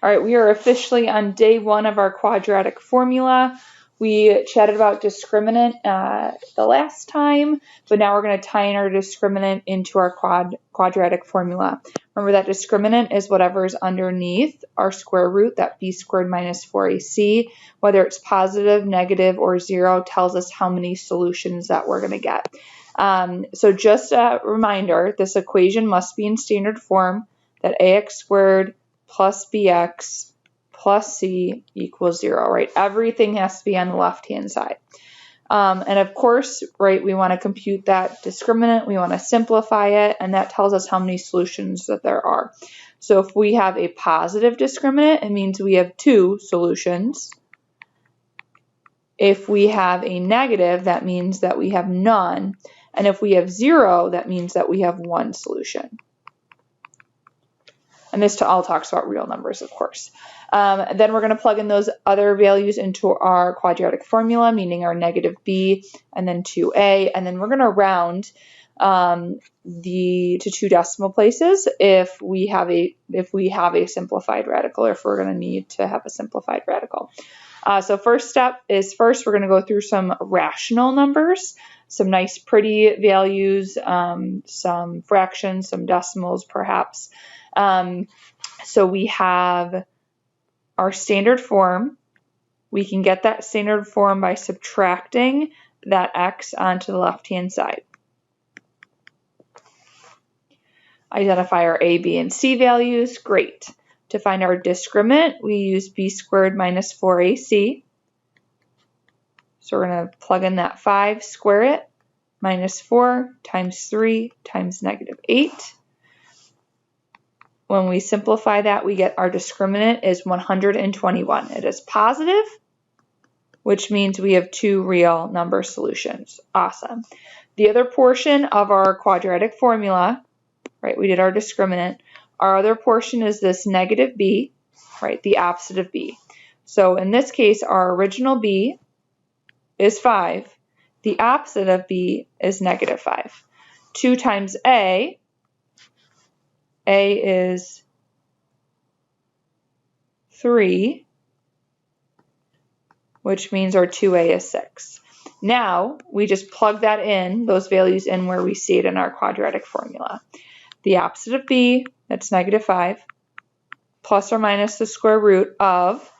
All right, we are officially on day 1 of our quadratic formula. We chatted about discriminant the last time, but now we're going to tie in our discriminant into our quadratic formula. Remember that discriminant is whatever is underneath our square root, that b squared minus 4ac. Whether it's positive, negative, or 0 tells us how many solutions that we're going to get. So just a reminder, this equation must be in standard form, that ax squared plus bx plus c equals 0, right? Everything has to be on the left-hand side. And of course, right, we want to compute that discriminant, we want to simplify it, and that tells us how many solutions that there are. So if we have a positive discriminant, it means we have 2 solutions. If we have a negative, that means that we have none. And if we have 0, that means that we have 1 solution. And this all talks about real numbers, of course. Then we're going to plug in those other values into our quadratic formula, meaning our negative b and then 2a. And then we're going to round to 2 decimal places if we have a simplified radical, or if we're going to need to have a simplified radical. So first step is we're going to go through some rational numbers, some nice pretty values, some fractions, some decimals perhaps. So we have our standard form. We can get that standard form by subtracting that x onto the left-hand side. Identify our a, b, and c values. Great. To find our discriminant, we use b squared minus 4ac. So we're going to plug in that 5, square it, minus 4 times 3 times negative 8. When we simplify that, we get our discriminant is 121. It is positive, which means we have 2 real number solutions. Awesome. The other portion of our quadratic formula, right, we did our discriminant. Our other portion is this negative b, right, the opposite of b. So in this case, our original b is 5. The opposite of b is negative 5. 2 times a is 3, which means our 2a is 6. Now, we just plug that in, those values in where we see it in our quadratic formula. The opposite of b, that's negative 5, plus or minus the square root of,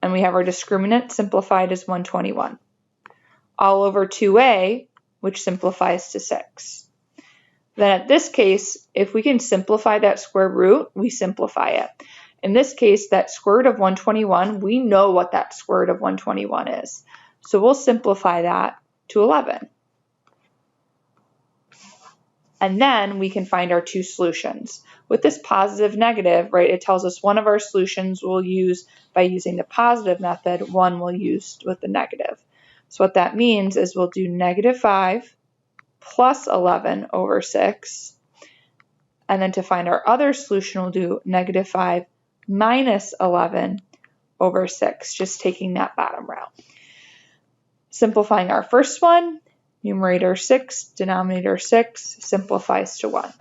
and we have our discriminant simplified as 121, all over 2a, which simplifies to 6. Then at this case, if we can simplify that square root, we simplify it. In this case, that square root of 121, we know what that square root of 121 is. So we'll simplify that to 11. And then we can find our 2 solutions. With this positive negative, right, it tells us one of our solutions we'll use by using the positive method, one we'll use with the negative. So what that means is we'll do negative 5 plus 11 over 6. And then to find our other solution, we'll do negative 5 minus 11 over 6, just taking that bottom row. Simplifying our first one, numerator 6, denominator 6, simplifies to 1.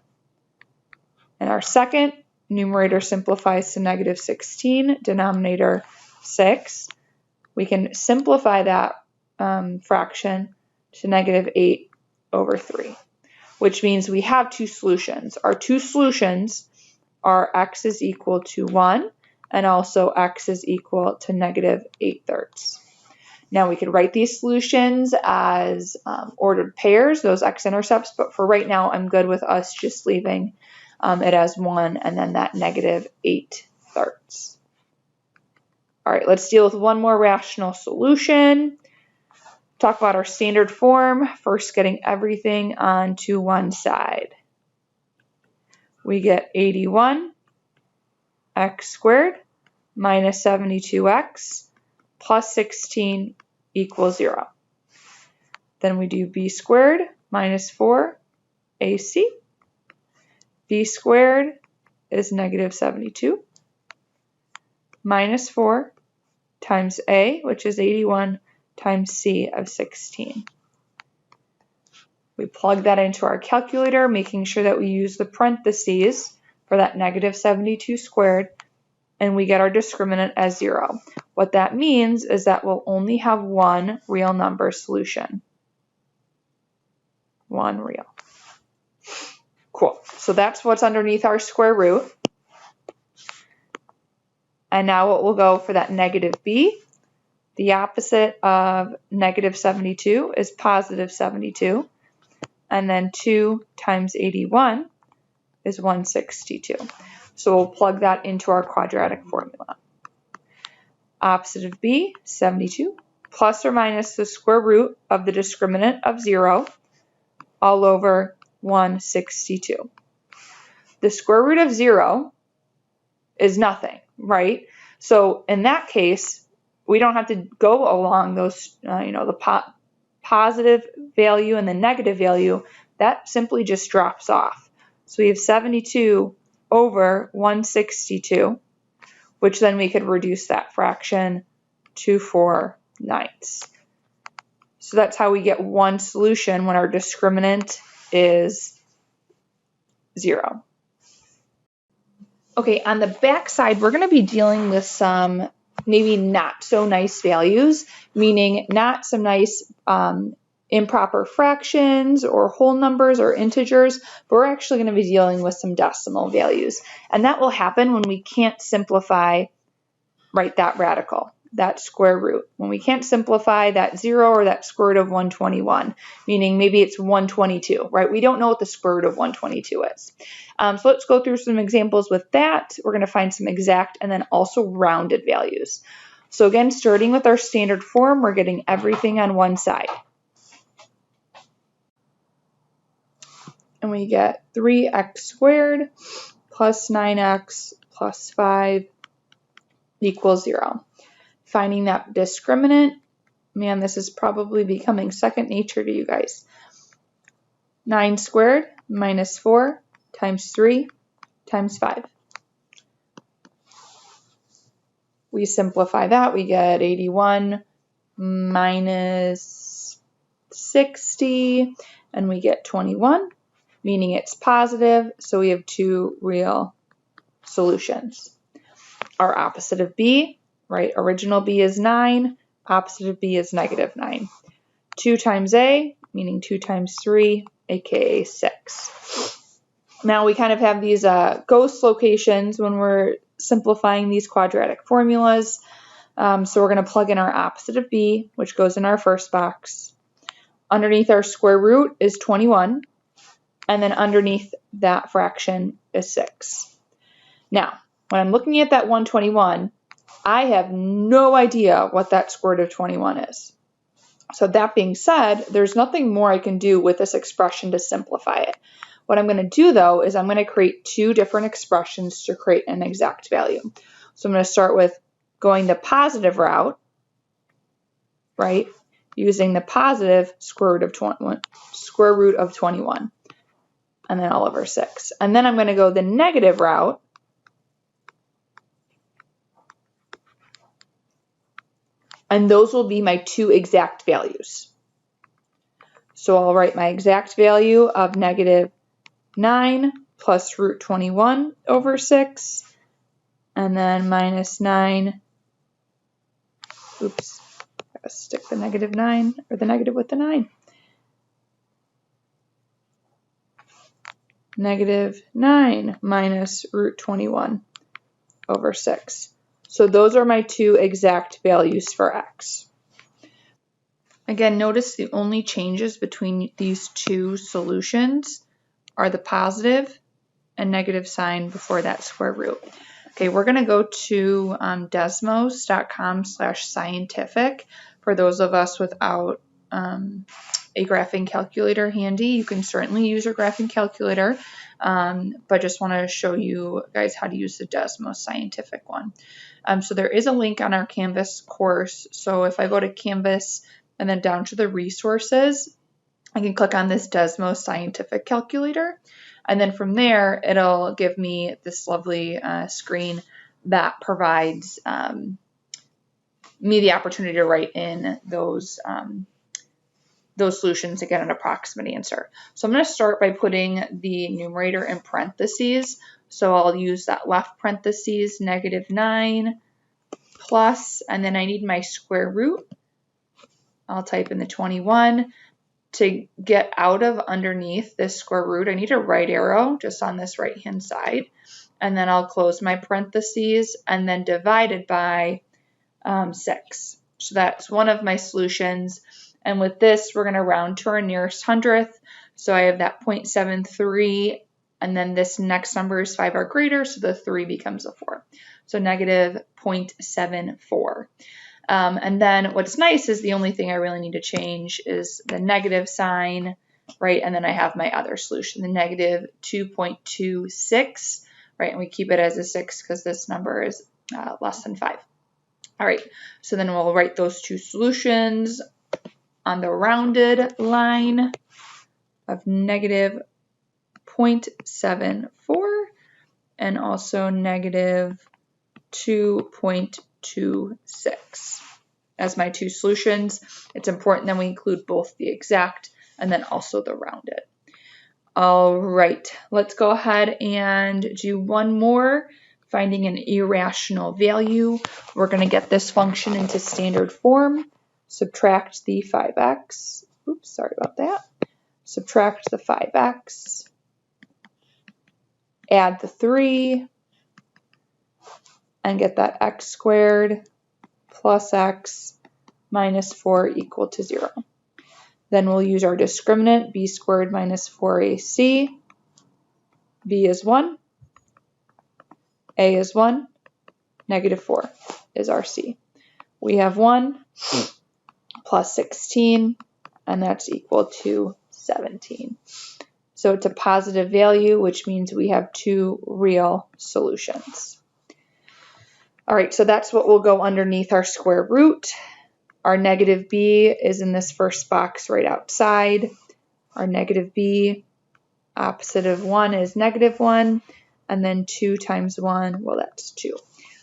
And our second, numerator simplifies to negative 16, denominator 6. We can simplify that fraction to negative 8 over 3, which means we have 2 solutions. Our 2 solutions are x is equal to 1 and also x is equal to negative 8/3. Now we could write these solutions as ordered pairs, those x-intercepts, but for right now I'm good with us just leaving it as 1 and then that negative 8/3. All right, let's deal with one more rational solution. Talk about our standard form, first getting everything onto one side. We get 81 x squared minus 72x plus 16 equals 0. Then we do b squared minus 4ac. b squared is negative 72 minus 4 times a, which is 81, times c of 16. We plug that into our calculator, making sure that we use the parentheses for that negative 72 squared. and we get our discriminant as 0. What that means is that we'll only have one real number solution. One real. Cool. So that's what's underneath our square root. And now what we'll go for that negative b. The opposite of negative 72 is positive 72. And then 2 times 81 is 162. So we'll plug that into our quadratic formula. Opposite of b, 72, plus or minus the square root of the discriminant of 0 all over 162. The square root of 0 is nothing, right? So in that case, we don't have to go along those, the positive value and the negative value. That simply just drops off. So we have 72 over 162, which then we could reduce that fraction to 4/9. So that's how we get one solution when our discriminant is 0. Okay, on the back side, we're going to be dealing with some maybe not so nice values, meaning not some nice improper fractions or whole numbers or integers, but we're actually going to be dealing with some decimal values. And that will happen when we can't simplify, right, that radical, that square root. When we can't simplify that 0 or that square root of 121, meaning maybe it's 122, right? We don't know what the square root of 122 is. So let's go through some examples with that. We're going to find some exact and then also rounded values. So again, starting with our standard form, we're getting everything on one side. And we get 3x squared plus 9x plus 5 equals 0. Finding that discriminant, man, this is probably becoming second nature to you guys. 9 squared minus 4 times 3 times 5. We simplify that, we get 81 minus 60, and we get 21, meaning it's positive, so we have two real solutions. Our opposite of b, right, original b is 9, opposite of b is negative 9. 2 times a, meaning 2 times 3, aka 6. Now we kind of have these ghost locations when we're simplifying these quadratic formulas. So we're going to plug in our opposite of b, which goes in our first box. Underneath our square root is 21, and then underneath that fraction is 6. Now, when I'm looking at that 121, I have no idea what that square root of 21 is. So that being said, there's nothing more I can do with this expression to simplify it. What I'm going to do, though, is I'm going to create two different expressions to create an exact value. So I'm going to start with going the positive route, right, using the positive square root of 21, and then all over 6. And then I'm going to go the negative route, and those will be my two exact values. So I'll write my exact value of negative 9 plus root 21 over 6, and then minus 9, oops, I gotta stick the negative 9, or the negative with the 9. Negative 9 minus root 21 over 6. So those are my two exact values for x. Again, notice the only changes between these two solutions are the positive and negative sign before that square root. Okay, we're going to go to desmos.com/scientific. For those of us without a graphing calculator handy, you can certainly use your graphing calculator, but just want to show you guys how to use the Desmos Scientific one. So there is a link on our Canvas course. So if I go to Canvas and then down to the resources, I can click on this Desmos Scientific calculator. And then from there, it'll give me this lovely screen that provides me the opportunity to write in those those solutions to get an approximate answer. So I'm going to start by putting the numerator in parentheses. So I'll use that left parentheses, -9 plus, and then I need my square root. I'll type in the 21. To get out of underneath this square root, I need a right arrow just on this right-hand side. And then I'll close my parentheses and then divided by 6. So that's one of my solutions. And with this, we're going to round to our nearest hundredth. So I have that 0.73, and then this next number is 5 or greater, so the 3 becomes a 4. So -0.74. And then what's nice is the only thing I really need to change is the negative sign, right? And then I have my other solution, the -2.26, right? And we keep it as a 6 because this number is less than 5. All right, so then we'll write those two solutions on the rounded line of -0.74 and also -2.26 as my two solutions. It's important that we include both the exact and then also the rounded. All right, let's go ahead and do one more, finding an irrational value. We're going to get this function into standard form. Subtract the 5x. Oops, sorry about that. Subtract the 5x. Add the 3. And get that x squared plus x minus 4 equal to 0. Then we'll use our discriminant, b squared minus 4ac. b is 1. A is 1. -4 is our c. We have 1 plus 16, and that's equal to 17. So it's a positive value, which means we have two real solutions. All right, so that's what will go underneath our square root. Our -b is in this first box right outside. Our -b, opposite of 1 is -1, and then 2 times 1, well, that's 2.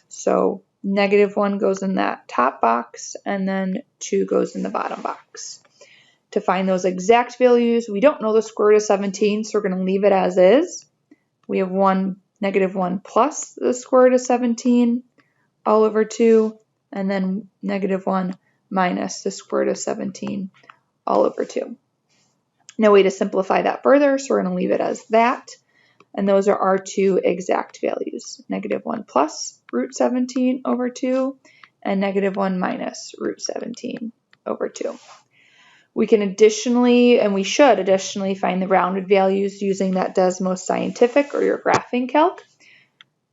So -1 goes in that top box, and then 2 goes in the bottom box. To find those exact values, we don't know the square root of 17, so we're going to leave it as is. We have -1 plus the square root of 17 all over 2, and then -1 minus the square root of 17 all over 2. No way to simplify that further, so we're going to leave it as that. And those are our two exact values, -1 plus root 17 over 2 and -1 minus root 17 over 2. We can additionally, and we should additionally, find the rounded values using that Desmos Scientific or your graphing calc.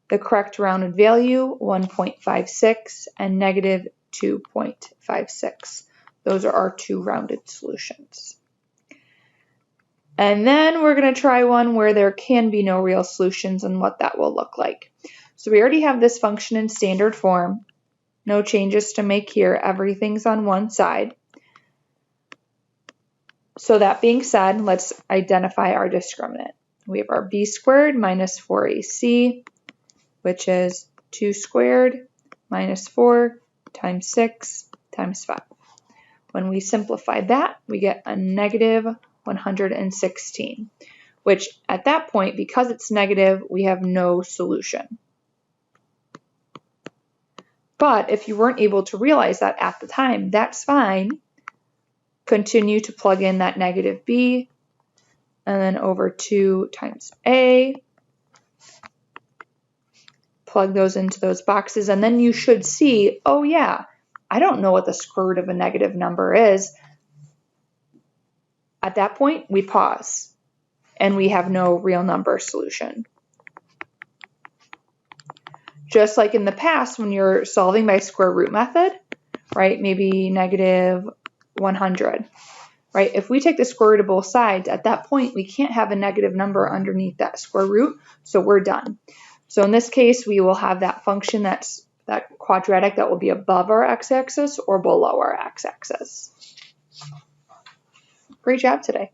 The correct rounded value, 1.56 and -2.56. Those are our two rounded solutions. And then we're going to try one where there can be no real solutions and what that will look like. So we already have this function in standard form. No changes to make here. Everything's on one side. So that being said, let's identify our discriminant. We have our b squared minus 4ac, which is 2 squared minus 4 times 6 times 5. When we simplify that, we get a -116, which at that point, because it's negative, we have no solution. But if you weren't able to realize that at the time, that's fine. Continue to plug in that -b, and then over 2 times a. Plug those into those boxes, and then you should see, oh yeah, I don't know what the square root of a negative number is. At that point, we pause, and we have no real number solution. Just like in the past, when you're solving by square root method, right, maybe -100, right? If we take the square root of both sides, at that point, we can't have a negative number underneath that square root, so we're done. So in this case, we will have that function that's that quadratic that will be above our x-axis or below our x-axis. Great job today.